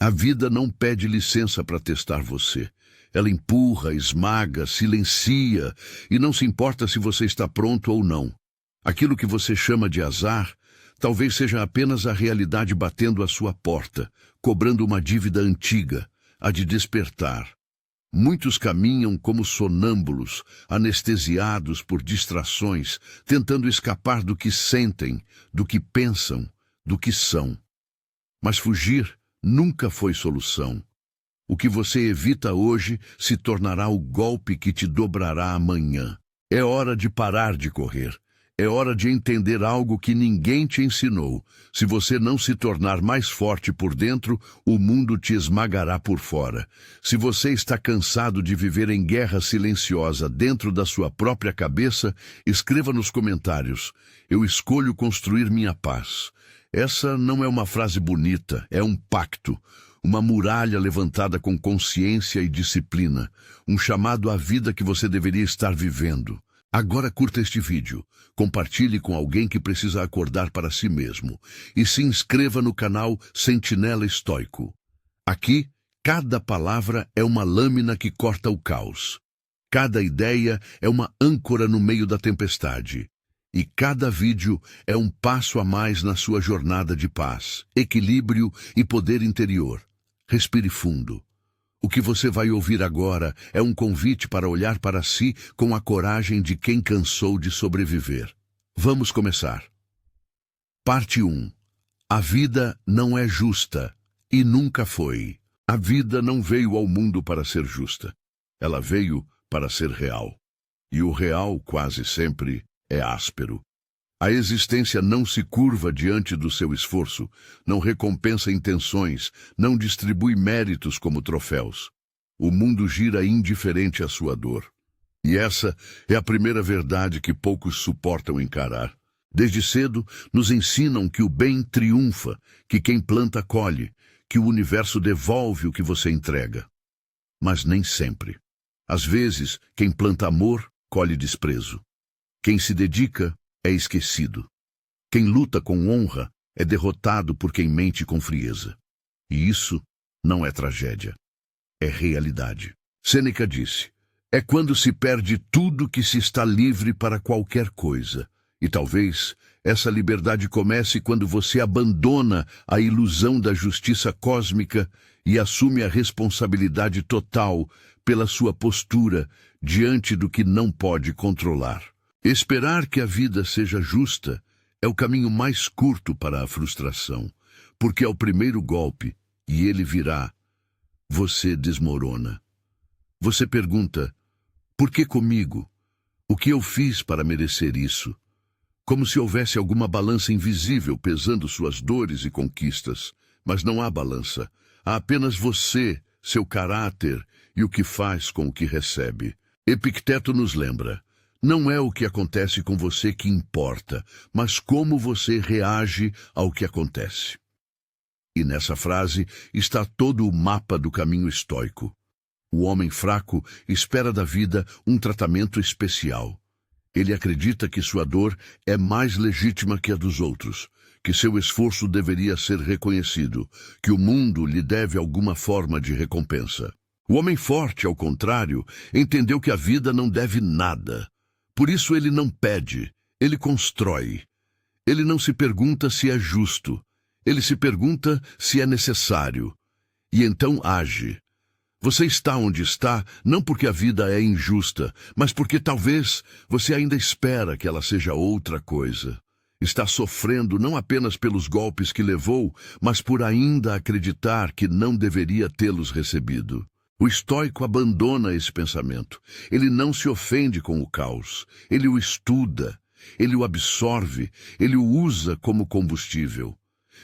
A vida não pede licença para testar você. Ela empurra, esmaga, silencia e não se importa se você está pronto ou não. Aquilo que você chama de azar talvez seja apenas a realidade batendo à sua porta, cobrando uma dívida antiga, a de despertar. Muitos caminham como sonâmbulos, anestesiados por distrações, tentando escapar do que sentem, do que pensam, do que são. Mas fugir nunca foi solução. O que você evita hoje se tornará o golpe que te dobrará amanhã. É hora de parar de correr. É hora de entender algo que ninguém te ensinou. Se você não se tornar mais forte por dentro, o mundo te esmagará por fora. Se você está cansado de viver em guerra silenciosa dentro da sua própria cabeça, escreva nos comentários: eu escolho construir minha paz. Essa não é uma frase bonita, é um pacto. Uma muralha levantada com consciência e disciplina. Um chamado à vida que você deveria estar vivendo. Agora curta este vídeo, compartilhe com alguém que precisa acordar para si mesmo e se inscreva no canal Sentinela Estoico. Aqui, cada palavra é uma lâmina que corta o caos. Cada ideia é uma âncora no meio da tempestade. E cada vídeo é um passo a mais na sua jornada de paz, equilíbrio e poder interior. Respire fundo. O que você vai ouvir agora é um convite para olhar para si com a coragem de quem cansou de sobreviver. Vamos começar. Parte 1. A vida não é justa e nunca foi. A vida não veio ao mundo para ser justa. Ela veio para ser real. E o real, quase sempre, é áspero. A existência não se curva diante do seu esforço, não recompensa intenções, não distribui méritos como troféus. O mundo gira indiferente à sua dor. E essa é a primeira verdade que poucos suportam encarar. Desde cedo, nos ensinam que o bem triunfa, que quem planta colhe, que o universo devolve o que você entrega. Mas nem sempre. Às vezes, quem planta amor, colhe desprezo. Quem se dedica, é esquecido. Quem luta com honra é derrotado por quem mente com frieza. E isso não é tragédia, é realidade. Sêneca disse: é quando se perde tudo que se está livre para qualquer coisa. E talvez essa liberdade comece quando você abandona a ilusão da justiça cósmica e assume a responsabilidade total pela sua postura diante do que não pode controlar. Esperar que a vida seja justa é o caminho mais curto para a frustração, porque é o primeiro golpe, e ele virá. Você desmorona. Você pergunta: por que comigo? O que eu fiz para merecer isso? Como se houvesse alguma balança invisível pesando suas dores e conquistas. Mas não há balança. Há apenas você, seu caráter e o que faz com o que recebe. Epicteto nos lembra: não é o que acontece com você que importa, mas como você reage ao que acontece. E nessa frase está todo o mapa do caminho estoico. O homem fraco espera da vida um tratamento especial. Ele acredita que sua dor é mais legítima que a dos outros, que seu esforço deveria ser reconhecido, que o mundo lhe deve alguma forma de recompensa. O homem forte, ao contrário, entendeu que a vida não deve nada. Por isso ele não pede, ele constrói. Ele não se pergunta se é justo, ele se pergunta se é necessário. E então age. Você está onde está, não porque a vida é injusta, mas porque talvez você ainda espera que ela seja outra coisa. Está sofrendo não apenas pelos golpes que levou, mas por ainda acreditar que não deveria tê-los recebido. O estoico abandona esse pensamento. Ele não se ofende com o caos. Ele o estuda, ele o absorve, ele o usa como combustível.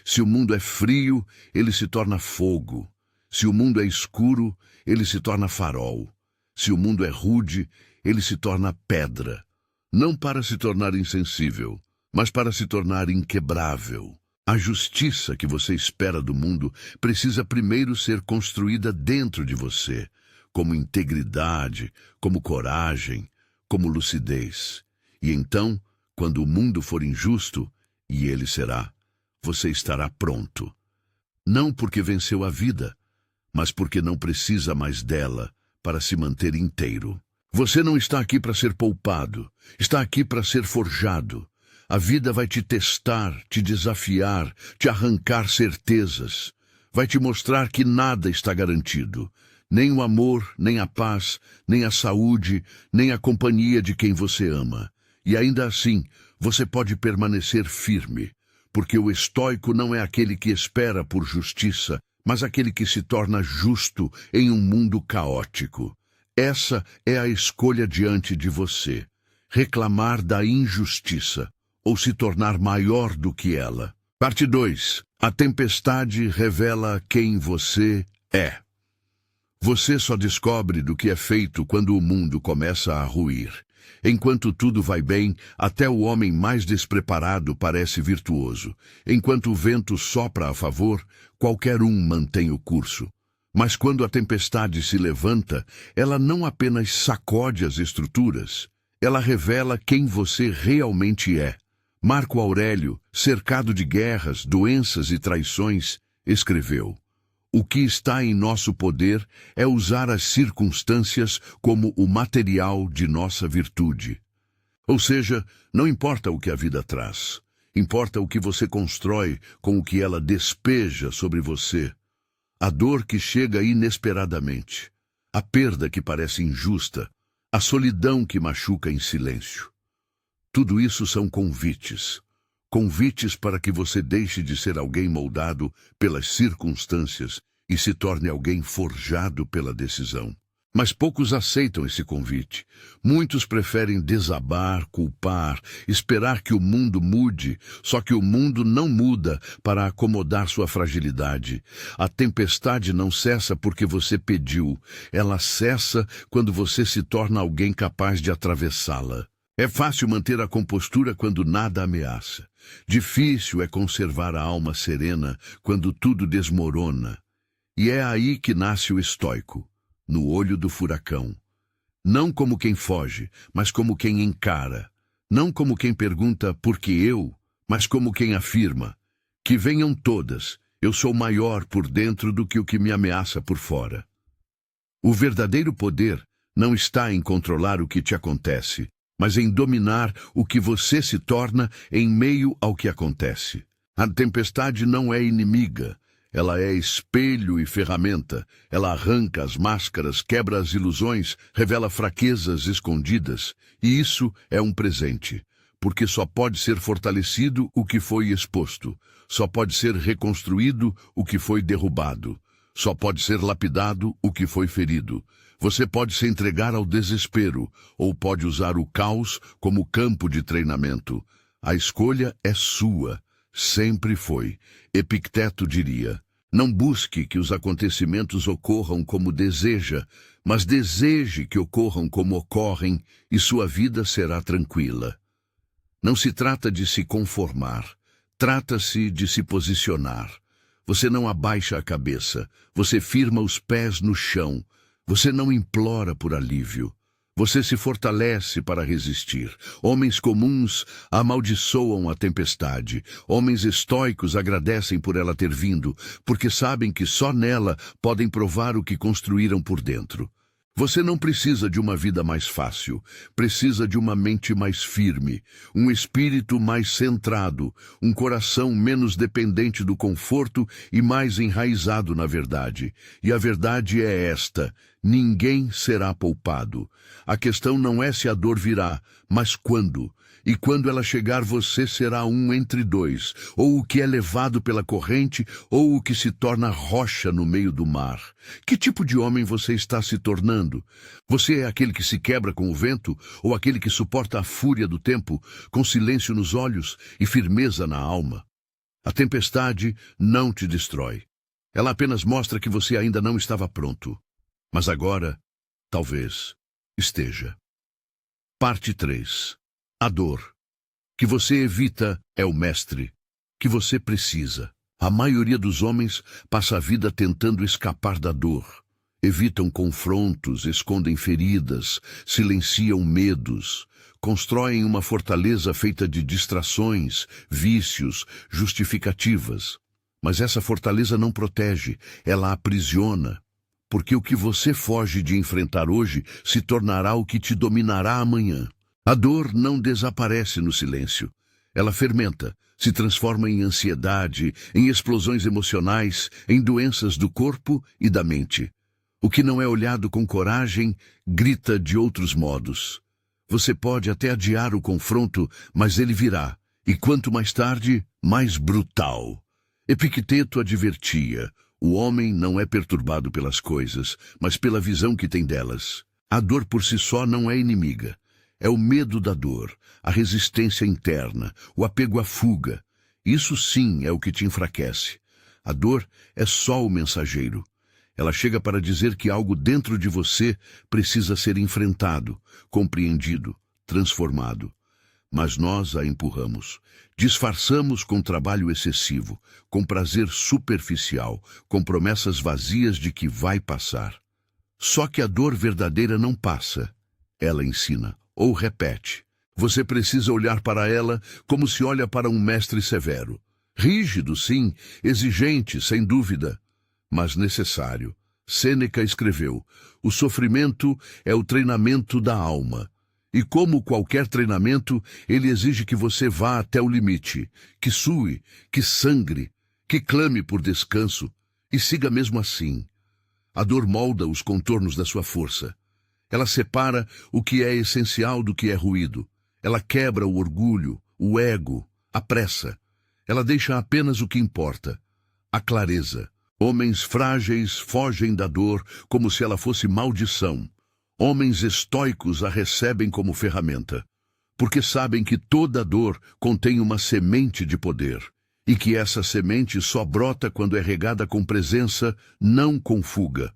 Se o mundo é frio, ele se torna fogo. Se o mundo é escuro, ele se torna farol. Se o mundo é rude, ele se torna pedra. Não para se tornar insensível, mas para se tornar inquebrável. A justiça que você espera do mundo precisa primeiro ser construída dentro de você, como integridade, como coragem, como lucidez. E então, quando o mundo for injusto, e ele será, você estará pronto. Não porque venceu a vida, mas porque não precisa mais dela para se manter inteiro. Você não está aqui para ser poupado, está aqui para ser forjado. A vida vai te testar, te desafiar, te arrancar certezas. Vai te mostrar que nada está garantido. Nem o amor, nem a paz, nem a saúde, nem a companhia de quem você ama. E ainda assim, você pode permanecer firme, porque o estoico não é aquele que espera por justiça, mas aquele que se torna justo em um mundo caótico. Essa é a escolha diante de você: reclamar da injustiça ou se tornar maior do que ela. Parte 2. A tempestade revela quem você é. Você só descobre do que é feito quando o mundo começa a ruir. Enquanto tudo vai bem, até o homem mais despreparado parece virtuoso. Enquanto o vento sopra a favor, qualquer um mantém o curso. Mas quando a tempestade se levanta, ela não apenas sacode as estruturas, ela revela quem você realmente é. Marco Aurélio, cercado de guerras, doenças e traições, escreveu: "O que está em nosso poder é usar as circunstâncias como o material de nossa virtude." Ou seja, não importa o que a vida traz, importa o que você constrói com o que ela despeja sobre você. A dor que chega inesperadamente, a perda que parece injusta, a solidão que machuca em silêncio. Tudo isso são convites. Convites para que você deixe de ser alguém moldado pelas circunstâncias e se torne alguém forjado pela decisão. Mas poucos aceitam esse convite. Muitos preferem desabar, culpar, esperar que o mundo mude, só que o mundo não muda para acomodar sua fragilidade. A tempestade não cessa porque você pediu, ela cessa quando você se torna alguém capaz de atravessá-la. É fácil manter a compostura quando nada ameaça. Difícil é conservar a alma serena quando tudo desmorona. E é aí que nasce o estoico, no olho do furacão. Não como quem foge, mas como quem encara. Não como quem pergunta por que eu, mas como quem afirma: que venham todas, eu sou maior por dentro do que o que me ameaça por fora. O verdadeiro poder não está em controlar o que te acontece, mas em dominar o que você se torna em meio ao que acontece. A tempestade não é inimiga, ela é espelho e ferramenta. Ela arranca as máscaras, quebra as ilusões, revela fraquezas escondidas. E isso é um presente, porque só pode ser fortalecido o que foi exposto, só pode ser reconstruído o que foi derrubado, só pode ser lapidado o que foi ferido. Você pode se entregar ao desespero, ou pode usar o caos como campo de treinamento. A escolha é sua, sempre foi. Epicteto diria: não busque que os acontecimentos ocorram como deseja, mas deseje que ocorram como ocorrem, e sua vida será tranquila. Não se trata de se conformar, trata-se de se posicionar. Você não abaixa a cabeça, você firma os pés no chão. Você não implora por alívio. Você se fortalece para resistir. Homens comuns amaldiçoam a tempestade. Homens estoicos agradecem por ela ter vindo, porque sabem que só nela podem provar o que construíram por dentro. Você não precisa de uma vida mais fácil, precisa de uma mente mais firme, um espírito mais centrado, um coração menos dependente do conforto e mais enraizado na verdade. E a verdade é esta: ninguém será poupado. A questão não é se a dor virá, mas quando. E quando ela chegar, você será um entre dois, ou o que é levado pela corrente, ou o que se torna rocha no meio do mar. Que tipo de homem você está se tornando? Você é aquele que se quebra com o vento, ou aquele que suporta a fúria do tempo, com silêncio nos olhos e firmeza na alma? A tempestade não te destrói. Ela apenas mostra que você ainda não estava pronto. Mas agora, talvez, esteja. Parte 3. A dor que você evita é o mestre que você precisa. A maioria dos homens passa a vida tentando escapar da dor. Evitam confrontos, escondem feridas, silenciam medos, constroem uma fortaleza feita de distrações, vícios, justificativas. Mas essa fortaleza não protege, ela aprisiona. Porque o que você foge de enfrentar hoje se tornará o que te dominará amanhã. A dor não desaparece no silêncio. Ela fermenta, se transforma em ansiedade, em explosões emocionais, em doenças do corpo e da mente. O que não é olhado com coragem, grita de outros modos. Você pode até adiar o confronto, mas ele virá, e quanto mais tarde, mais brutal. Epicteto advertia: o homem não é perturbado pelas coisas, mas pela visão que tem delas. A dor por si só não é inimiga. É o medo da dor, a resistência interna, o apego à fuga. Isso sim é o que te enfraquece. A dor é só o mensageiro. Ela chega para dizer que algo dentro de você precisa ser enfrentado, compreendido, transformado. Mas nós a empurramos. Disfarçamos com trabalho excessivo, com prazer superficial, com promessas vazias de que vai passar. Só que a dor verdadeira não passa. Ela ensina, ou repete. Você precisa olhar para ela como se olha para um mestre severo. Rígido, sim, exigente, sem dúvida, mas necessário. Sêneca escreveu: o sofrimento é o treinamento da alma. E como qualquer treinamento, ele exige que você vá até o limite, que sue, que sangre, que clame por descanso, e siga mesmo assim. A dor molda os contornos da sua força. Ela separa o que é essencial do que é ruído. Ela quebra o orgulho, o ego, a pressa. Ela deixa apenas o que importa, a clareza. Homens frágeis fogem da dor como se ela fosse maldição. Homens estoicos a recebem como ferramenta, porque sabem que toda dor contém uma semente de poder, e que essa semente só brota quando é regada com presença, não com fuga.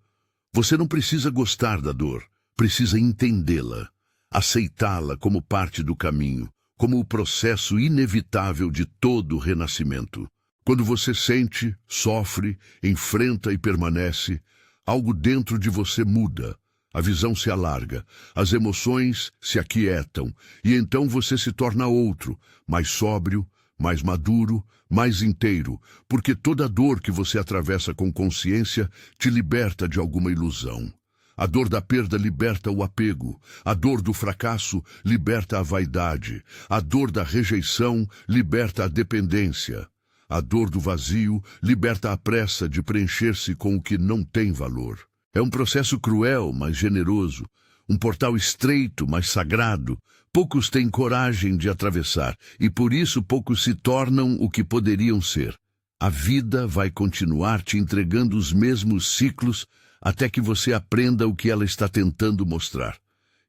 Você não precisa gostar da dor, precisa entendê-la, aceitá-la como parte do caminho, como o processo inevitável de todo o renascimento. Quando você sente, sofre, enfrenta e permanece, algo dentro de você muda. A visão se alarga, as emoções se aquietam, e então você se torna outro, mais sóbrio, mais maduro, mais inteiro, porque toda dor que você atravessa com consciência te liberta de alguma ilusão. A dor da perda liberta o apego, a dor do fracasso liberta a vaidade, a dor da rejeição liberta a dependência. A dor do vazio liberta a pressa de preencher-se com o que não tem valor. É um processo cruel, mas generoso, um portal estreito, mas sagrado. Poucos têm coragem de atravessar, e por isso poucos se tornam o que poderiam ser. A vida vai continuar te entregando os mesmos ciclos até que você aprenda o que ela está tentando mostrar.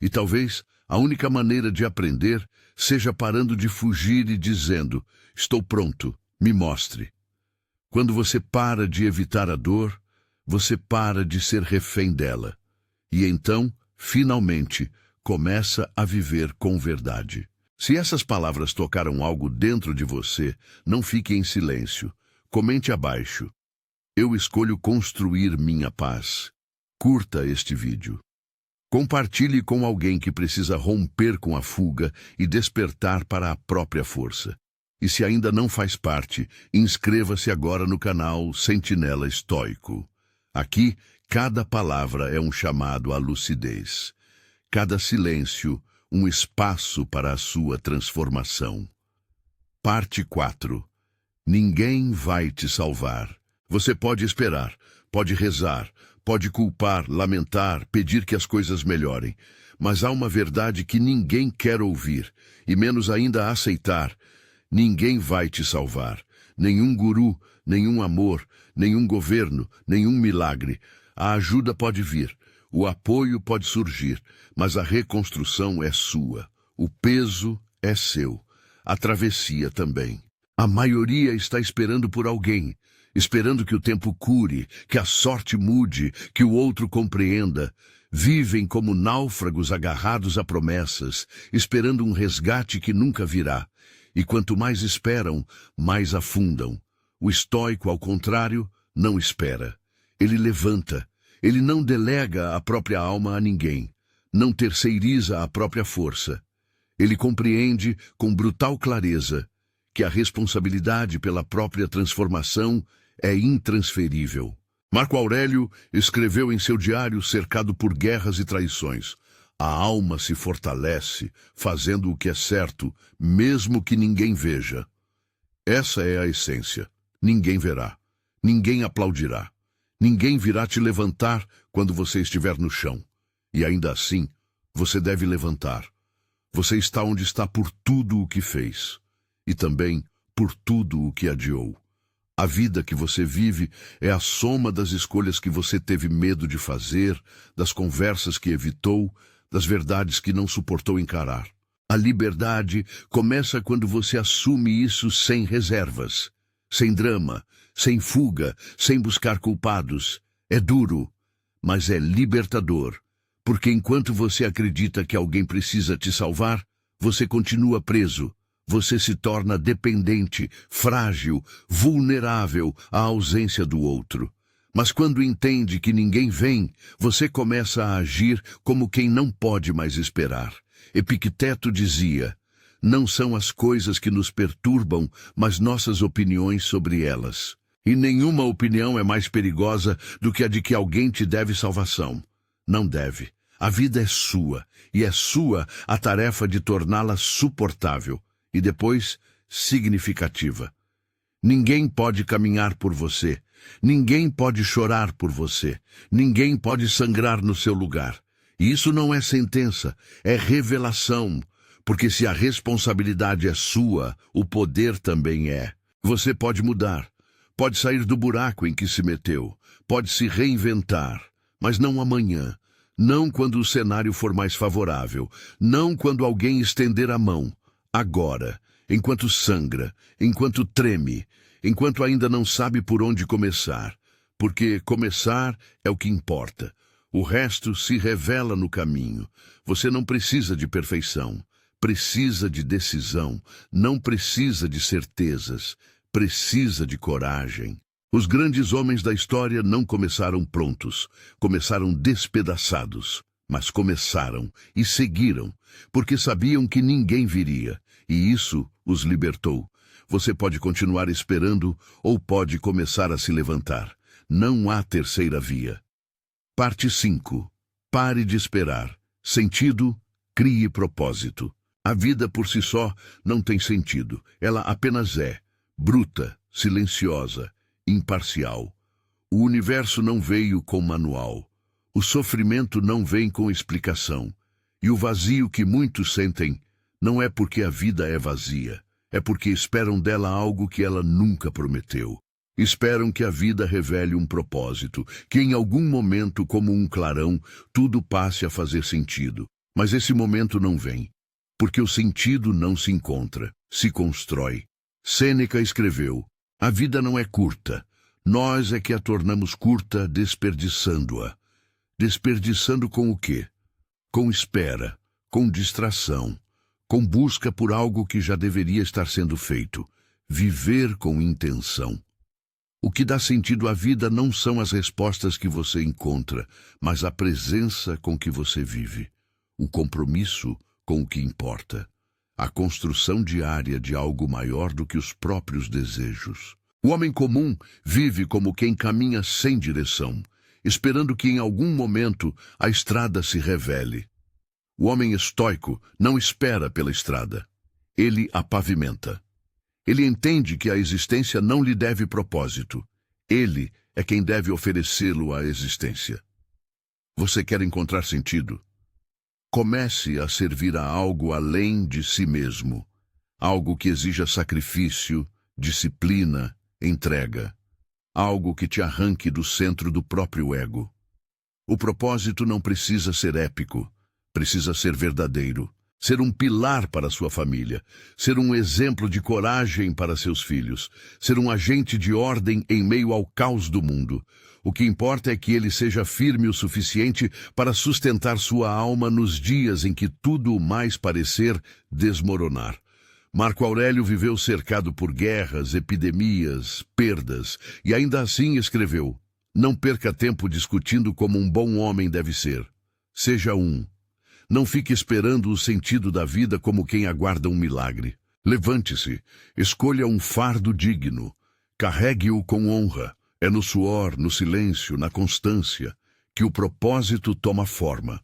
E talvez a única maneira de aprender seja parando de fugir e dizendo: estou pronto, me mostre. Quando você para de evitar a dor, você para de ser refém dela. E então, finalmente, começa a viver com verdade. Se essas palavras tocaram algo dentro de você, não fique em silêncio. Comente abaixo. Eu escolho construir minha paz. Curta este vídeo. Compartilhe com alguém que precisa romper com a fuga e despertar para a própria força. E se ainda não faz parte, inscreva-se agora no canal Sentinela Estoico. Aqui, cada palavra é um chamado à lucidez. Cada silêncio, um espaço para a sua transformação. Parte 4. Ninguém vai te salvar. Você pode esperar, pode rezar, pode culpar, lamentar, pedir que as coisas melhorem. Mas há uma verdade que ninguém quer ouvir, e menos ainda aceitar. Ninguém vai te salvar. Nenhum guru, nenhum amor, nenhum governo, nenhum milagre. A ajuda pode vir, o apoio pode surgir, mas a reconstrução é sua. O peso é seu. A travessia também. A maioria está esperando por alguém, esperando que o tempo cure, que a sorte mude, que o outro compreenda. Vivem como náufragos agarrados a promessas, esperando um resgate que nunca virá. E quanto mais esperam, mais afundam. O estoico, ao contrário, não espera. Ele levanta. Ele não delega a própria alma a ninguém. Não terceiriza a própria força. Ele compreende com brutal clareza que a responsabilidade pela própria transformação é intransferível. Marco Aurélio escreveu em seu diário cercado por guerras e traições: a alma se fortalece fazendo o que é certo, mesmo que ninguém veja. Essa é a essência. Ninguém verá. Ninguém aplaudirá. Ninguém virá te levantar quando você estiver no chão. E ainda assim, você deve levantar. Você está onde está por tudo o que fez. E também por tudo o que adiou. A vida que você vive é a soma das escolhas que você teve medo de fazer, das conversas que evitou, das verdades que não suportou encarar. A liberdade começa quando você assume isso sem reservas, sem drama, sem fuga, sem buscar culpados. É duro, mas é libertador, porque enquanto você acredita que alguém precisa te salvar, você continua preso. Você se torna dependente, frágil, vulnerável à ausência do outro. Mas quando entende que ninguém vem, você começa a agir como quem não pode mais esperar. Epicteto dizia: não são as coisas que nos perturbam, mas nossas opiniões sobre elas. E nenhuma opinião é mais perigosa do que a de que alguém te deve salvação. Não deve. A vida é sua, e é sua a tarefa de torná-la suportável. E depois, significativa. Ninguém pode caminhar por você. Ninguém pode chorar por você. Ninguém pode sangrar no seu lugar. E isso não é sentença, é revelação. Porque se a responsabilidade é sua, o poder também é. Você pode mudar. Pode sair do buraco em que se meteu. Pode se reinventar. Mas não amanhã. Não quando o cenário for mais favorável. Não quando alguém estender a mão. Agora, enquanto sangra, enquanto treme, enquanto ainda não sabe por onde começar, porque começar é o que importa. O resto se revela no caminho. Você não precisa de perfeição, precisa de decisão, não precisa de certezas, precisa de coragem. Os grandes homens da história não começaram prontos, começaram despedaçados. Mas começaram e seguiram, porque sabiam que ninguém viria, e isso os libertou. Você pode continuar esperando ou pode começar a se levantar. Não há terceira via. Parte 5. Pare de esperar. Sentido, crie propósito. A vida por si só não tem sentido. Ela apenas é, bruta, silenciosa, imparcial. O universo não veio com manual. O sofrimento não vem com explicação, e o vazio que muitos sentem não é porque a vida é vazia, é porque esperam dela algo que ela nunca prometeu. Esperam que a vida revele um propósito, que em algum momento, como um clarão, tudo passe a fazer sentido. Mas esse momento não vem, porque o sentido não se encontra, se constrói. Sêneca escreveu: a vida não é curta, nós é que a tornamos curta desperdiçando-a. Desperdiçando com o quê? Com espera, com distração, com busca por algo que já deveria estar sendo feito. Viver com intenção. O que dá sentido à vida não são as respostas que você encontra, mas a presença com que você vive. O compromisso com o que importa. A construção diária de algo maior do que os próprios desejos. O homem comum vive como quem caminha sem direção, esperando que em algum momento a estrada se revele. O homem estoico não espera pela estrada. Ele a pavimenta. Ele entende que a existência não lhe deve propósito. Ele é quem deve oferecê-lo à existência. Você quer encontrar sentido? Comece a servir a algo além de si mesmo. Algo que exija sacrifício, disciplina, entrega. Algo que te arranque do centro do próprio ego. O propósito não precisa ser épico, precisa ser verdadeiro. Ser um pilar para sua família, ser um exemplo de coragem para seus filhos, ser um agente de ordem em meio ao caos do mundo. O que importa é que ele seja firme o suficiente para sustentar sua alma nos dias em que tudo mais parecer desmoronar. Marco Aurélio viveu cercado por guerras, epidemias, perdas, e ainda assim escreveu: não perca tempo discutindo como um bom homem deve ser. Seja um. Não fique esperando o sentido da vida como quem aguarda um milagre. Levante-se, escolha um fardo digno. Carregue-o com honra. É no suor, no silêncio, na constância, que o propósito toma forma.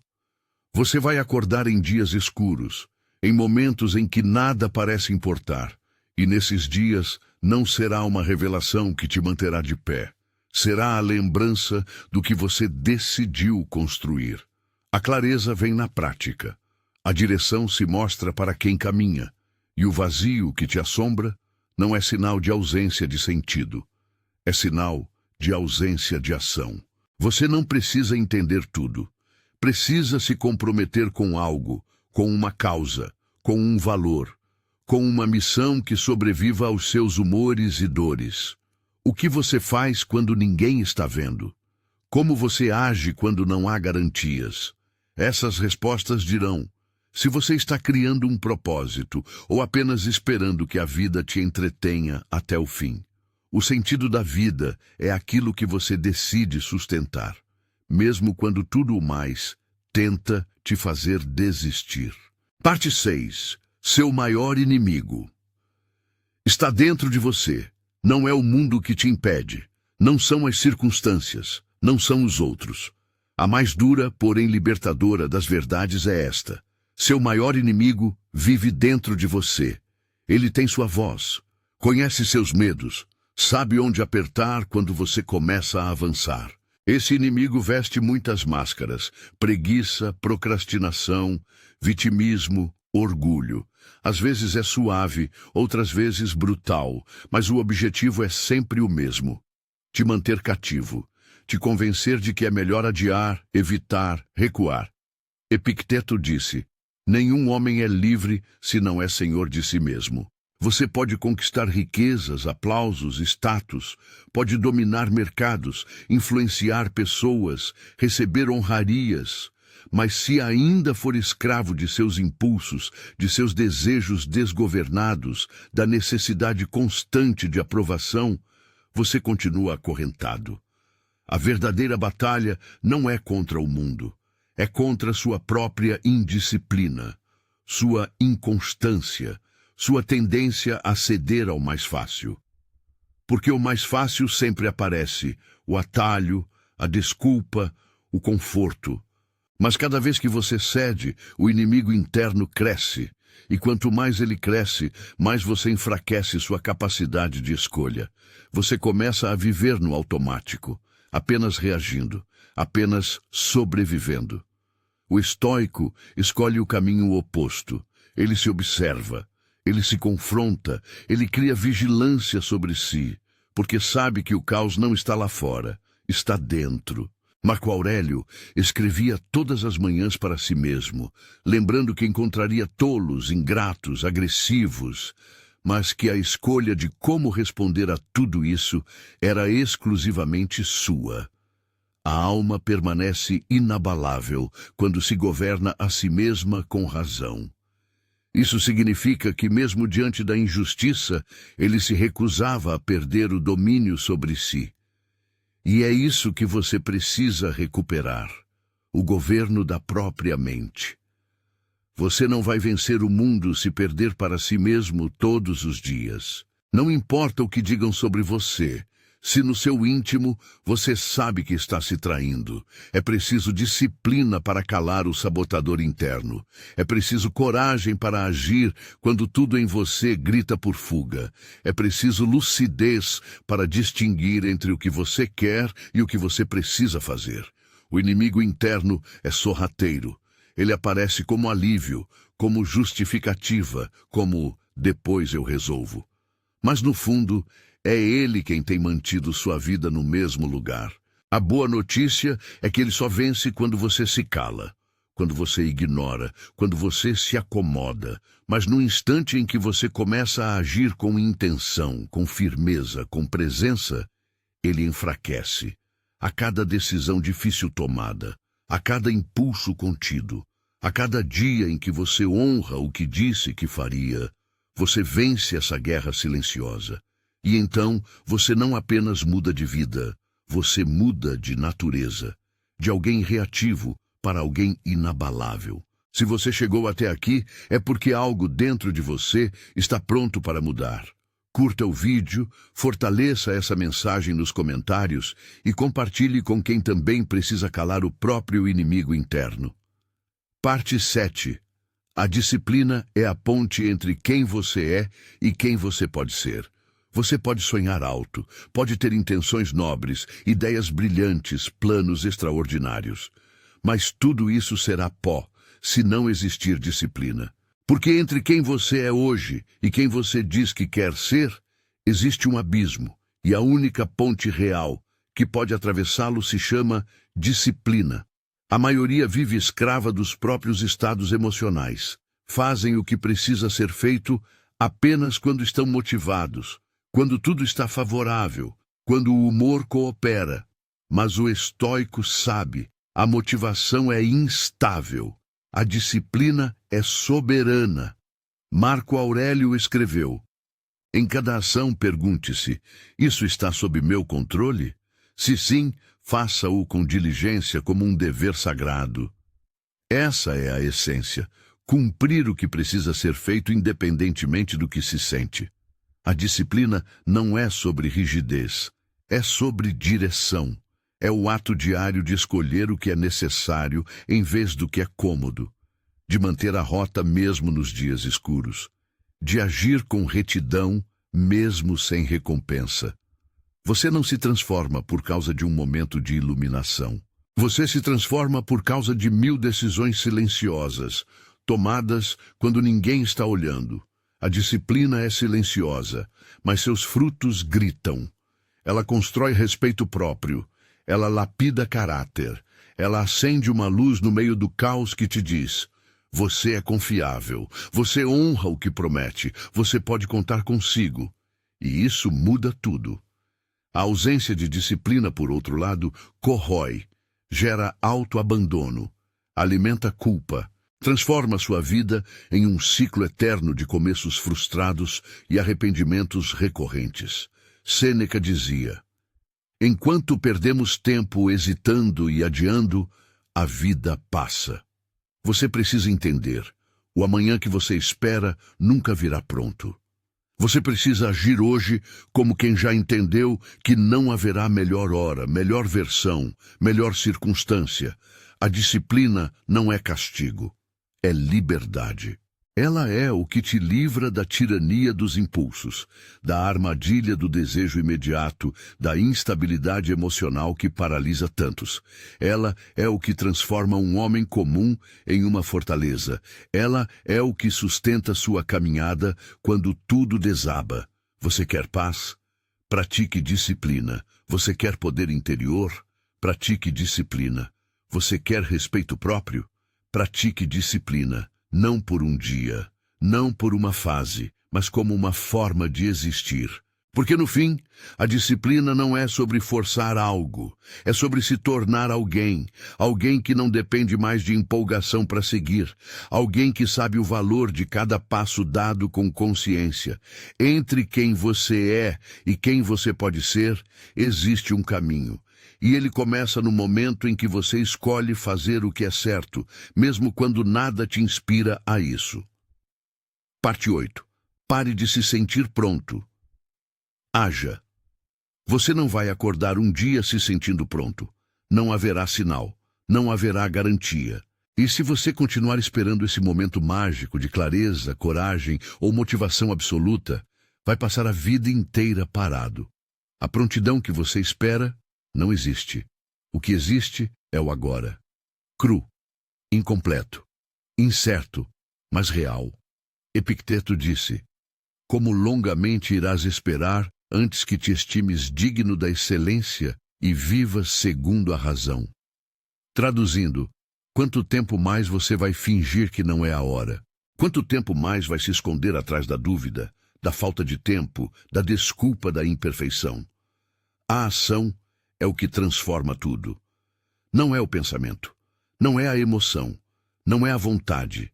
Você vai acordar em dias escuros, em momentos em que nada parece importar, e nesses dias não será uma revelação que te manterá de pé. Será a lembrança do que você decidiu construir. A clareza vem na prática. A direção se mostra para quem caminha, e o vazio que te assombra não é sinal de ausência de sentido. É sinal de ausência de ação. Você não precisa entender tudo. Precisa se comprometer com algo, com uma causa, com um valor, com uma missão que sobreviva aos seus humores e dores. O que você faz quando ninguém está vendo? Como você age quando não há garantias? Essas respostas dirão se você está criando um propósito ou apenas esperando que a vida te entretenha até o fim. O sentido da vida é aquilo que você decide sustentar, mesmo quando tudo o mais tenta te fazer desistir. Parte 6. Seu maior inimigo. Está dentro de você. Não é o mundo que te impede. Não são as circunstâncias. Não são os outros. A mais dura, porém libertadora das verdades é esta. Seu maior inimigo vive dentro de você. Ele tem sua voz, conhece seus medos, sabe onde apertar quando você começa a avançar. Esse inimigo veste muitas máscaras: preguiça, procrastinação, vitimismo, orgulho. Às vezes é suave, outras vezes brutal, mas o objetivo é sempre o mesmo: te manter cativo, te convencer de que é melhor adiar, evitar, recuar. Epicteto disse: nenhum homem é livre se não é senhor de si mesmo. Você pode conquistar riquezas, aplausos, status, pode dominar mercados, influenciar pessoas, receber honrarias, mas se ainda for escravo de seus impulsos, de seus desejos desgovernados, da necessidade constante de aprovação, você continua acorrentado. A verdadeira batalha não é contra o mundo. É contra sua própria indisciplina, sua inconstância, sua tendência a ceder ao mais fácil. Porque o mais fácil sempre aparece, o atalho, a desculpa, o conforto. Mas cada vez que você cede, o inimigo interno cresce, e quanto mais ele cresce, mais você enfraquece sua capacidade de escolha. Você começa a viver no automático, apenas reagindo, apenas sobrevivendo. O estoico escolhe o caminho oposto. Ele se observa, ele se confronta, ele cria vigilância sobre si, porque sabe que o caos não está lá fora, está dentro. Marco Aurélio escrevia todas as manhãs para si mesmo, lembrando que encontraria tolos, ingratos, agressivos, mas que a escolha de como responder a tudo isso era exclusivamente sua. A alma permanece inabalável quando se governa a si mesma com razão. Isso significa que, mesmo diante da injustiça, ele se recusava a perder o domínio sobre si. E é isso que você precisa recuperar: o governo da própria mente. Você não vai vencer o mundo se perder para si mesmo todos os dias. Não importa o que digam sobre você. Se no seu íntimo você sabe que está se traindo, é preciso disciplina para calar o sabotador interno. É preciso coragem para agir quando tudo em você grita por fuga. É preciso lucidez para distinguir entre o que você quer e o que você precisa fazer. O inimigo interno é sorrateiro. Ele aparece como alívio, como justificativa, como depois eu resolvo. Mas no fundo, é ele quem tem mantido sua vida no mesmo lugar. A boa notícia é que ele só vence quando você se cala, quando você ignora, quando você se acomoda. Mas no instante em que você começa a agir com intenção, com firmeza, com presença, ele enfraquece. A cada decisão difícil tomada, a cada impulso contido, a cada dia em que você honra o que disse que faria, você vence essa guerra silenciosa. E então você não apenas muda de vida, você muda de natureza, de alguém reativo para alguém inabalável. Se você chegou até aqui, é porque algo dentro de você está pronto para mudar. Curta o vídeo, fortaleça essa mensagem nos comentários e compartilhe com quem também precisa calar o próprio inimigo interno. Parte 7. A disciplina é a ponte entre quem você é e quem você pode ser. Você pode sonhar alto, pode ter intenções nobres, ideias brilhantes, planos extraordinários. Mas tudo isso será pó, se não existir disciplina. Porque entre quem você é hoje e quem você diz que quer ser, existe um abismo, e a única ponte real que pode atravessá-lo se chama disciplina. A maioria vive escrava dos próprios estados emocionais. Fazem o que precisa ser feito apenas quando estão motivados, quando tudo está favorável, quando o humor coopera. Mas o estoico sabe, a motivação é instável. A disciplina é soberana. Marco Aurélio escreveu: em cada ação pergunte-se, isso está sob meu controle? Se sim, faça-o com diligência como um dever sagrado. Essa é a essência, cumprir o que precisa ser feito independentemente do que se sente. A disciplina não é sobre rigidez, é sobre direção. É o ato diário de escolher o que é necessário em vez do que é cômodo, de manter a rota mesmo nos dias escuros, de agir com retidão mesmo sem recompensa. Você não se transforma por causa de um momento de iluminação. Você se transforma por causa de 1000 decisões silenciosas, tomadas quando ninguém está olhando. A disciplina é silenciosa, mas seus frutos gritam. Ela constrói respeito próprio. Ela lapida caráter. Ela acende uma luz no meio do caos que te diz: você é confiável, você honra o que promete, você pode contar consigo. E isso muda tudo. A ausência de disciplina, por outro lado, corrói, gera autoabandono, alimenta culpa, transforma sua vida em um ciclo eterno de começos frustrados e arrependimentos recorrentes. Sêneca dizia: enquanto perdemos tempo hesitando e adiando, a vida passa. Você precisa entender, o amanhã que você espera nunca virá pronto. Você precisa agir hoje como quem já entendeu que não haverá melhor hora, melhor versão, melhor circunstância. A disciplina não é castigo, é liberdade. Ela é o que te livra da tirania dos impulsos, da armadilha do desejo imediato, da instabilidade emocional que paralisa tantos. Ela é o que transforma um homem comum em uma fortaleza. Ela é o que sustenta sua caminhada quando tudo desaba. Você quer paz? Pratique disciplina. Você quer poder interior? Pratique disciplina. Você quer respeito próprio? Pratique disciplina. Não por um dia, não por uma fase, mas como uma forma de existir. Porque no fim, a disciplina não é sobre forçar algo, é sobre se tornar alguém, alguém que não depende mais de empolgação para seguir, alguém que sabe o valor de cada passo dado com consciência. Entre quem você é e quem você pode ser, existe um caminho. E ele começa no momento em que você escolhe fazer o que é certo, mesmo quando nada te inspira a isso. Parte 8. Pare de se sentir pronto. Haja. Você não vai acordar um dia se sentindo pronto. Não haverá sinal. Não haverá garantia. E se você continuar esperando esse momento mágico de clareza, coragem ou motivação absoluta, vai passar a vida inteira parado. A prontidão que você espera não existe. O que existe é o agora. Cru, incompleto, incerto, mas real. Epicteto disse: como longamente irás esperar antes que te estimes digno da excelência e vivas segundo a razão. Traduzindo, quanto tempo mais você vai fingir que não é a hora? Quanto tempo mais vai se esconder atrás da dúvida, da falta de tempo, da desculpa da imperfeição? A ação é o que transforma tudo. Não é o pensamento, não é a emoção, não é a vontade,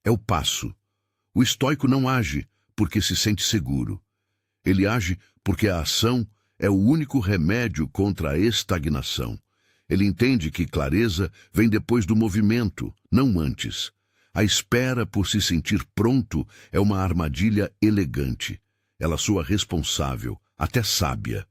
é o passo. O estoico não age porque se sente seguro. Ele age porque a ação é o único remédio contra a estagnação. Ele entende que clareza vem depois do movimento, não antes. A espera por se sentir pronto é uma armadilha elegante. Ela soa responsável, até sábia.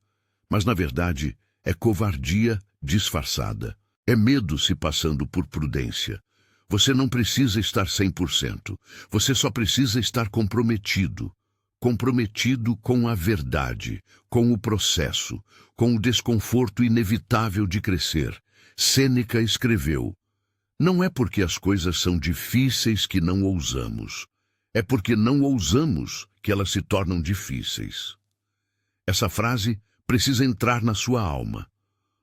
Mas, na verdade, é covardia disfarçada. É medo se passando por prudência. Você não precisa estar 100%. Você só precisa estar comprometido. Comprometido com a verdade, com o processo, com o desconforto inevitável de crescer. Sêneca escreveu: não é porque as coisas são difíceis que não ousamos. É porque não ousamos que elas se tornam difíceis. Essa frase precisa entrar na sua alma.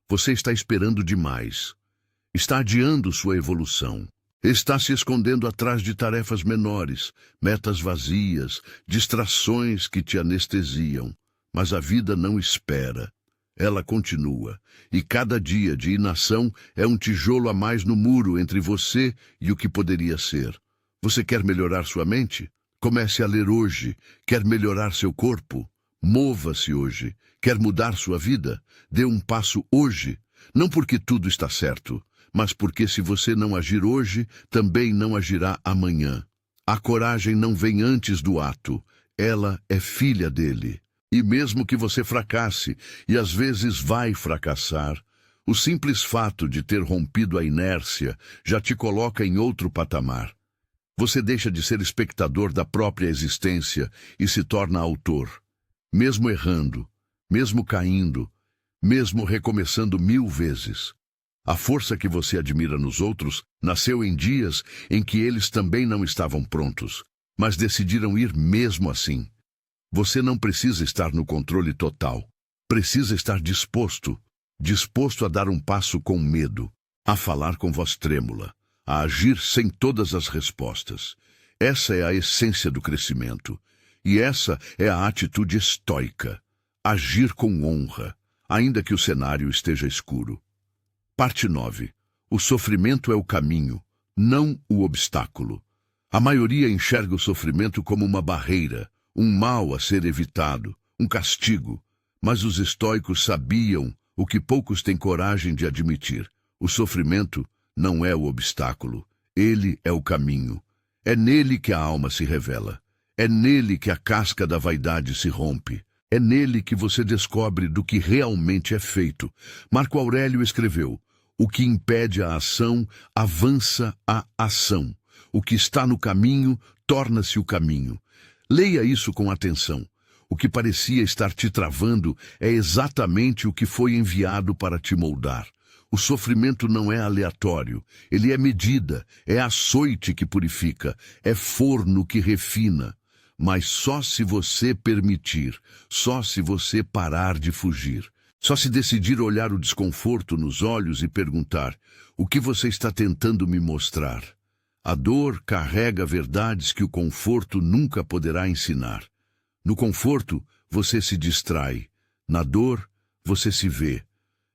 Você está esperando demais. Está adiando sua evolução. Está se escondendo atrás de tarefas menores, metas vazias, distrações que te anestesiam. Mas a vida não espera. Ela continua. E cada dia de inação é um tijolo a mais no muro entre você e o que poderia ser. Você quer melhorar sua mente? Comece a ler hoje. Quer melhorar seu corpo? Mova-se hoje. Quer mudar sua vida? Dê um passo hoje. Não porque tudo está certo, mas porque se você não agir hoje, também não agirá amanhã. A coragem não vem antes do ato. Ela é filha dele. E mesmo que você fracasse, e às vezes vai fracassar, o simples fato de ter rompido a inércia já te coloca em outro patamar. Você deixa de ser espectador da própria existência e se torna autor. Mesmo errando, mesmo caindo, mesmo recomeçando 1000 vezes. A força que você admira nos outros nasceu em dias em que eles também não estavam prontos, mas decidiram ir mesmo assim. Você não precisa estar no controle total. Precisa estar disposto a dar um passo com medo, a falar com voz trêmula, a agir sem todas as respostas. Essa é a essência do crescimento. E essa é a atitude estoica. Agir com honra, ainda que o cenário esteja escuro. Parte 9. O sofrimento é o caminho, não o obstáculo. A maioria enxerga o sofrimento como uma barreira, um mal a ser evitado, um castigo. Mas os estoicos sabiam o que poucos têm coragem de admitir. O sofrimento não é o obstáculo, ele é o caminho. É nele que a alma se revela. É nele que a casca da vaidade se rompe. É nele que você descobre do que realmente é feito. Marco Aurélio escreveu: o que impede a ação, avança a ação. O que está no caminho, torna-se o caminho. Leia isso com atenção. O que parecia estar te travando é exatamente o que foi enviado para te moldar. O sofrimento não é aleatório, ele é medida, é açoite que purifica, é forno que refina. Mas só se você permitir, só se você parar de fugir, só se decidir olhar o desconforto nos olhos e perguntar: o que você está tentando me mostrar? A dor carrega verdades que o conforto nunca poderá ensinar. No conforto, você se distrai. Na dor, você se vê.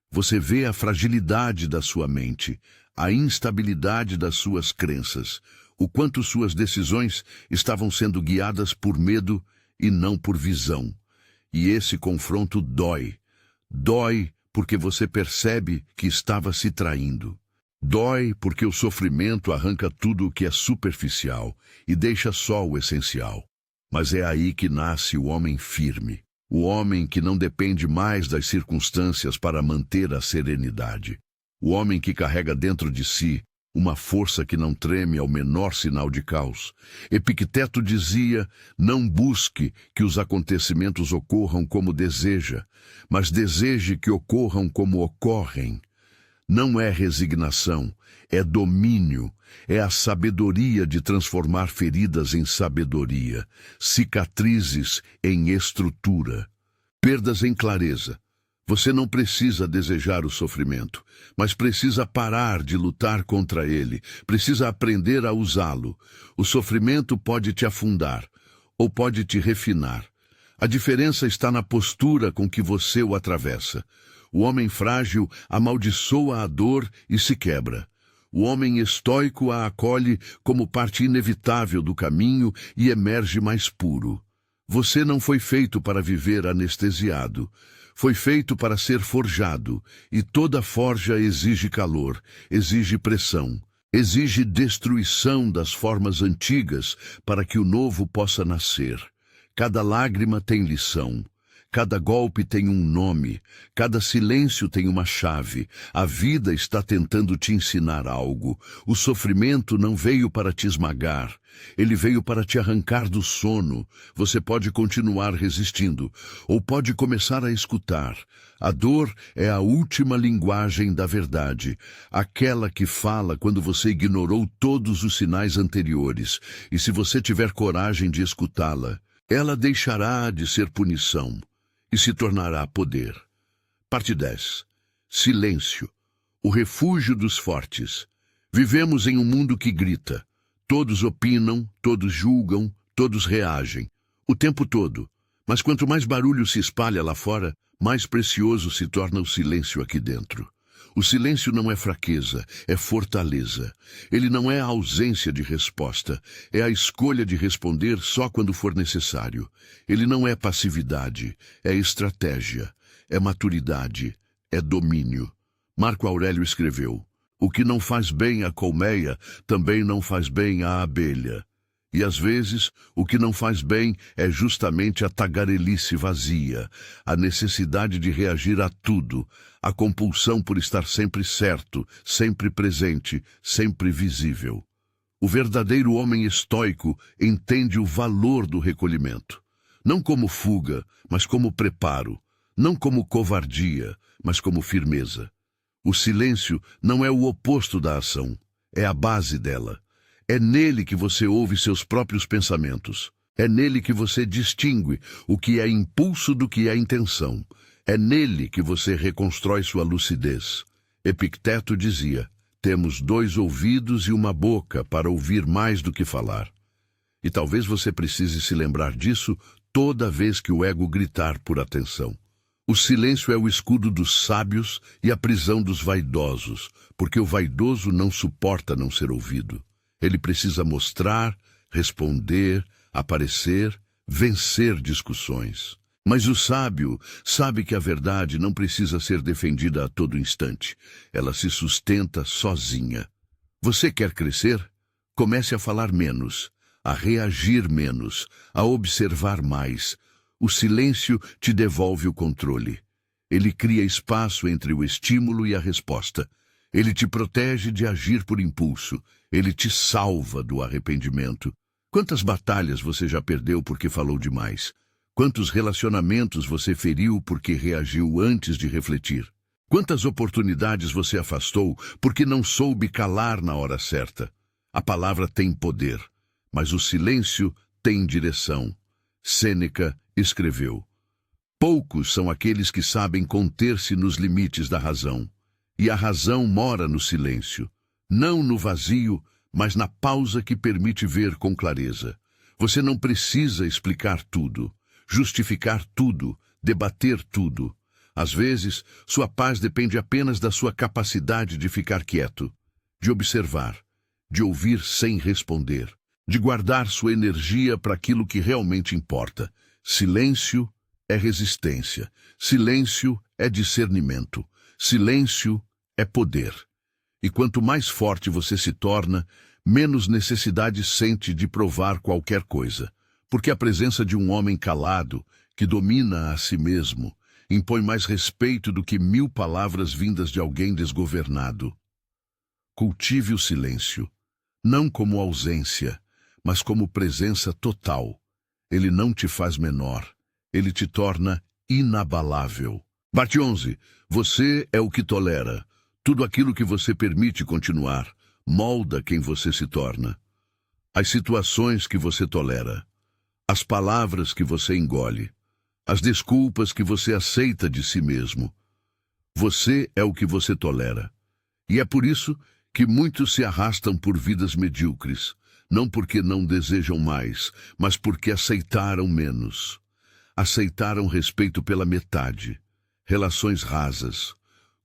Você vê a fragilidade da sua mente, a instabilidade das suas crenças, o quanto suas decisões estavam sendo guiadas por medo e não por visão. E esse confronto dói. Dói porque você percebe que estava se traindo. Dói porque o sofrimento arranca tudo o que é superficial e deixa só o essencial. Mas é aí que nasce o homem firme, o homem que não depende mais das circunstâncias para manter a serenidade, o homem que carrega dentro de si uma força que não treme ao menor sinal de caos. Epicteto dizia: não busque que os acontecimentos ocorram como deseja, mas deseje que ocorram como ocorrem. Não é resignação, é domínio, é a sabedoria de transformar feridas em sabedoria, cicatrizes em estrutura, perdas em clareza. Você não precisa desejar o sofrimento, mas precisa parar de lutar contra ele, precisa aprender a usá-lo. O sofrimento pode te afundar, ou pode te refinar. A diferença está na postura com que você o atravessa. O homem frágil amaldiçoa a dor e se quebra. O homem estoico a acolhe como parte inevitável do caminho e emerge mais puro. Você não foi feito para viver anestesiado. Foi feito para ser forjado, e toda forja exige calor, exige pressão, exige destruição das formas antigas para que o novo possa nascer. Cada lágrima tem lição. Cada golpe tem um nome, cada silêncio tem uma chave. A vida está tentando te ensinar algo. O sofrimento não veio para te esmagar, ele veio para te arrancar do sono. Você pode continuar resistindo, ou pode começar a escutar. A dor é a última linguagem da verdade, aquela que fala quando você ignorou todos os sinais anteriores. E se você tiver coragem de escutá-la, ela deixará de ser punição e se tornará poder. Parte 10. Silêncio, o refúgio dos fortes. Vivemos em um mundo que grita. Todos opinam, todos julgam, todos reagem. O tempo todo. Mas quanto mais barulho se espalha lá fora, mais precioso se torna o silêncio aqui dentro. O silêncio não é fraqueza, é fortaleza. Ele não é a ausência de resposta, é a escolha de responder só quando for necessário. Ele não é passividade, é estratégia, é maturidade, é domínio. Marco Aurélio escreveu: o que não faz bem à colmeia, também não faz bem à abelha. E às vezes, o que não faz bem é justamente a tagarelice vazia, a necessidade de reagir a tudo, a compulsão por estar sempre certo, sempre presente, sempre visível. O verdadeiro homem estoico entende o valor do recolhimento. Não como fuga, mas como preparo. Não como covardia, mas como firmeza. O silêncio não é o oposto da ação, é a base dela. É nele que você ouve seus próprios pensamentos. É nele que você distingue o que é impulso do que é intenção. É nele que você reconstrói sua lucidez. Epicteto dizia: temos 2 ouvidos e uma boca para ouvir mais do que falar. E talvez você precise se lembrar disso toda vez que o ego gritar por atenção. O silêncio é o escudo dos sábios e a prisão dos vaidosos, porque o vaidoso não suporta não ser ouvido. Ele precisa mostrar, responder, aparecer, vencer discussões. Mas o sábio sabe que a verdade não precisa ser defendida a todo instante. Ela se sustenta sozinha. Você quer crescer? Comece a falar menos, a reagir menos, a observar mais. O silêncio te devolve o controle. Ele cria espaço entre o estímulo e a resposta. Ele te protege de agir por impulso. Ele te salva do arrependimento. Quantas batalhas você já perdeu porque falou demais? Quantos relacionamentos você feriu porque reagiu antes de refletir? Quantas oportunidades você afastou porque não soube calar na hora certa? A palavra tem poder, mas o silêncio tem direção. Sêneca escreveu: poucos são aqueles que sabem conter-se nos limites da razão. E a razão mora no silêncio, não no vazio, mas na pausa que permite ver com clareza. Você não precisa explicar tudo, justificar tudo, debater tudo. Às vezes, sua paz depende apenas da sua capacidade de ficar quieto, de observar, de ouvir sem responder, de guardar sua energia para aquilo que realmente importa. Silêncio é resistência, silêncio é discernimento, silêncio é poder. E quanto mais forte você se torna, menos necessidade sente de provar qualquer coisa, porque a presença de um homem calado, que domina a si mesmo, impõe mais respeito do que 1000 palavras vindas de alguém desgovernado. Cultive o silêncio, não como ausência, mas como presença total. Ele não te faz menor, ele te torna inabalável. Parte 11. Você é o que tolera. Tudo aquilo que você permite continuar molda quem você se torna. As situações que você tolera, as palavras que você engole, as desculpas que você aceita de si mesmo. Você é o que você tolera. E é por isso que muitos se arrastam por vidas medíocres, não porque não desejam mais, mas porque aceitaram menos. Aceitaram respeito pela metade, relações rasas,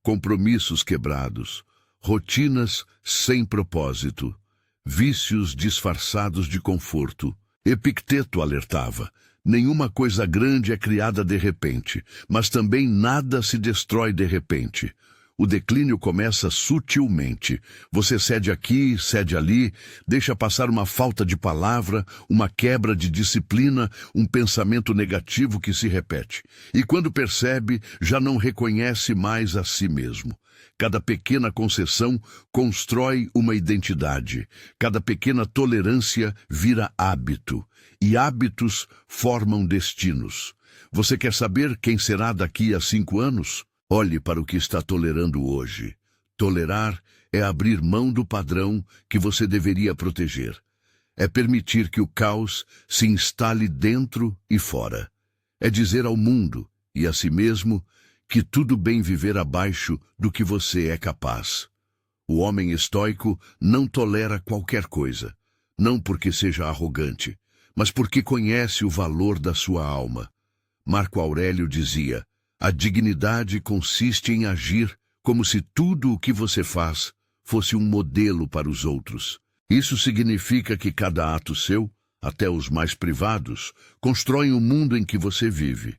compromissos quebrados, rotinas sem propósito, vícios disfarçados de conforto. Epicteto alertava: nenhuma coisa grande é criada de repente, mas também nada se destrói de repente. O declínio começa sutilmente. Você cede aqui, cede ali, deixa passar uma falta de palavra, uma quebra de disciplina, um pensamento negativo que se repete. E quando percebe, já não reconhece mais a si mesmo. Cada pequena concessão constrói uma identidade. Cada pequena tolerância vira hábito. E hábitos formam destinos. Você quer saber quem será daqui a 5 anos? Olhe para o que está tolerando hoje. Tolerar é abrir mão do padrão que você deveria proteger. É permitir que o caos se instale dentro e fora. É dizer ao mundo e a si mesmo que tudo bem viver abaixo do que você é capaz. O homem estoico não tolera qualquer coisa, não porque seja arrogante, mas porque conhece o valor da sua alma. Marco Aurélio dizia: a dignidade consiste em agir como se tudo o que você faz fosse um modelo para os outros. Isso significa que cada ato seu, até os mais privados, constrói o mundo em que você vive.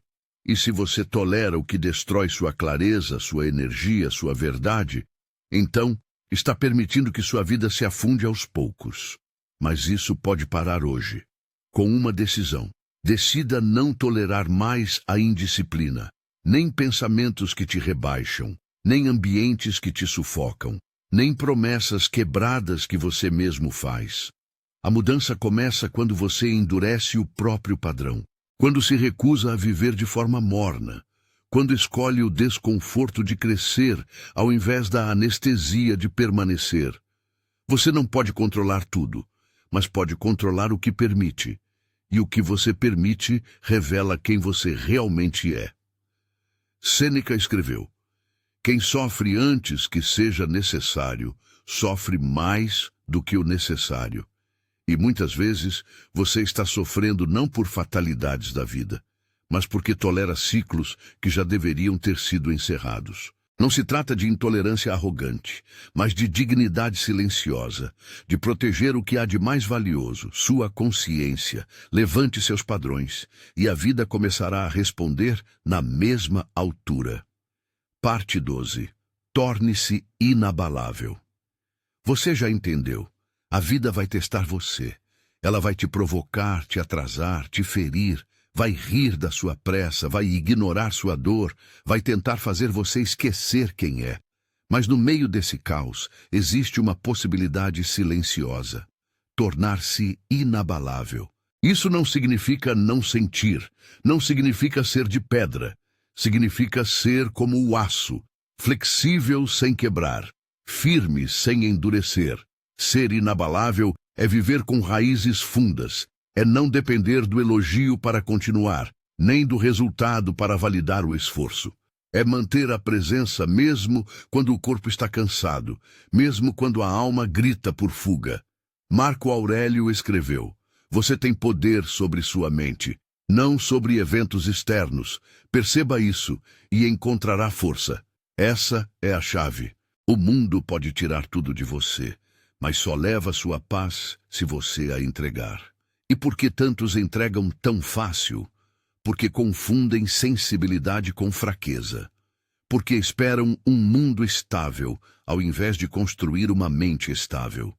E se você tolera o que destrói sua clareza, sua energia, sua verdade, então está permitindo que sua vida se afunde aos poucos. Mas isso pode parar hoje, com uma decisão. Decida não tolerar mais a indisciplina. Nem pensamentos que te rebaixam, nem ambientes que te sufocam, nem promessas quebradas que você mesmo faz. A mudança começa quando você endurece o próprio padrão, quando se recusa a viver de forma morna, quando escolhe o desconforto de crescer ao invés da anestesia de permanecer. Você não pode controlar tudo, mas pode controlar o que permite, e o que você permite revela quem você realmente é. Sêneca escreveu: quem sofre antes que seja necessário, sofre mais do que o necessário. E muitas vezes você está sofrendo não por fatalidades da vida, mas porque tolera ciclos que já deveriam ter sido encerrados. Não se trata de intolerância arrogante, mas de dignidade silenciosa, de proteger o que há de mais valioso, sua consciência. Levante seus padrões, e a vida começará a responder na mesma altura. Parte 12. Torne-se inabalável. Você já entendeu? A vida vai testar você. Ela vai te provocar, te atrasar, te ferir, vai rir da sua pressa, vai ignorar sua dor, vai tentar fazer você esquecer quem é. Mas no meio desse caos, existe uma possibilidade silenciosa: tornar-se inabalável. Isso não significa não sentir, não significa ser de pedra. Significa ser como o aço, flexível sem quebrar, firme sem endurecer. Ser inabalável é viver com raízes fundas, é não depender do elogio para continuar, nem do resultado para validar o esforço. É manter a presença mesmo quando o corpo está cansado, mesmo quando a alma grita por fuga. Marco Aurélio escreveu: você tem poder sobre sua mente, não sobre eventos externos. Perceba isso e encontrará força. Essa é a chave. O mundo pode tirar tudo de você, mas só leva sua paz se você a entregar. E por que tantos entregam tão fácil? Porque confundem sensibilidade com fraqueza. Porque esperam um mundo estável, ao invés de construir uma mente estável.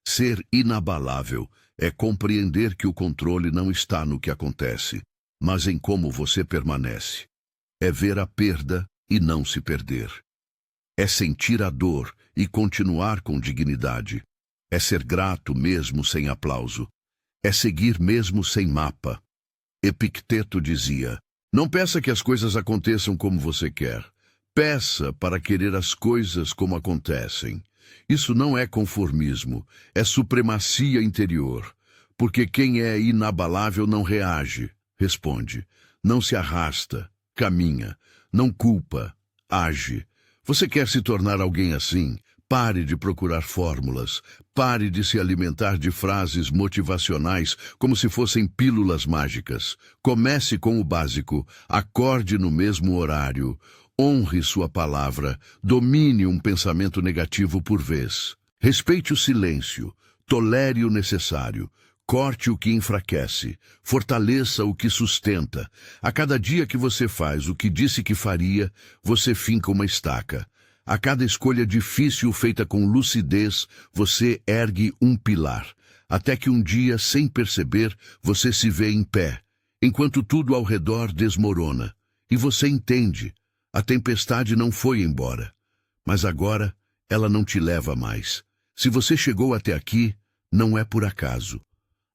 Ser inabalável é compreender que o controle não está no que acontece, mas em como você permanece. É ver a perda e não se perder. É sentir a dor e continuar com dignidade. É ser grato mesmo sem aplauso. É seguir mesmo sem mapa. Epicteto dizia: não peça que as coisas aconteçam como você quer. Peça para querer as coisas como acontecem. Isso não é conformismo, é supremacia interior. Porque quem é inabalável não reage, responde, não se arrasta, caminha, não culpa, age. Você quer se tornar alguém assim? Pare de procurar fórmulas, pare de se alimentar de frases motivacionais como se fossem pílulas mágicas. Comece com o básico, acorde no mesmo horário, honre sua palavra, domine um pensamento negativo por vez. Respeite o silêncio, tolere o necessário, corte o que enfraquece, fortaleça o que sustenta. A cada dia que você faz o que disse que faria, você finca uma estaca. A cada escolha difícil feita com lucidez, você ergue um pilar, até que um dia, sem perceber, você se vê em pé, enquanto tudo ao redor desmorona. E você entende, a tempestade não foi embora, mas agora ela não te leva mais. Se você chegou até aqui, não é por acaso.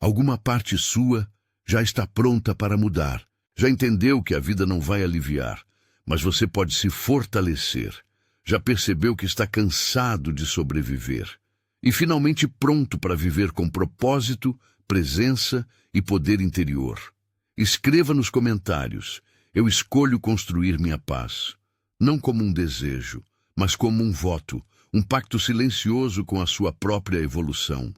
Alguma parte sua já está pronta para mudar. Já entendeu que a vida não vai aliviar, mas você pode se fortalecer. Já percebeu que está cansado de sobreviver e finalmente pronto para viver com propósito, presença e poder interior. Escreva nos comentários: eu escolho construir minha paz, não como um desejo, mas como um voto, um pacto silencioso com a sua própria evolução.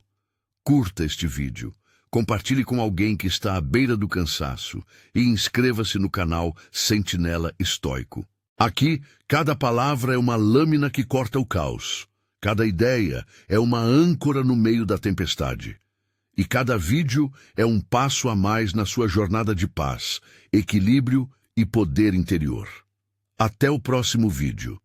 Curta este vídeo, compartilhe com alguém que está à beira do cansaço e inscreva-se no canal Sentinela Estoico. Aqui, cada palavra é uma lâmina que corta o caos. Cada ideia é uma âncora no meio da tempestade. E cada vídeo é um passo a mais na sua jornada de paz, equilíbrio e poder interior. Até o próximo vídeo.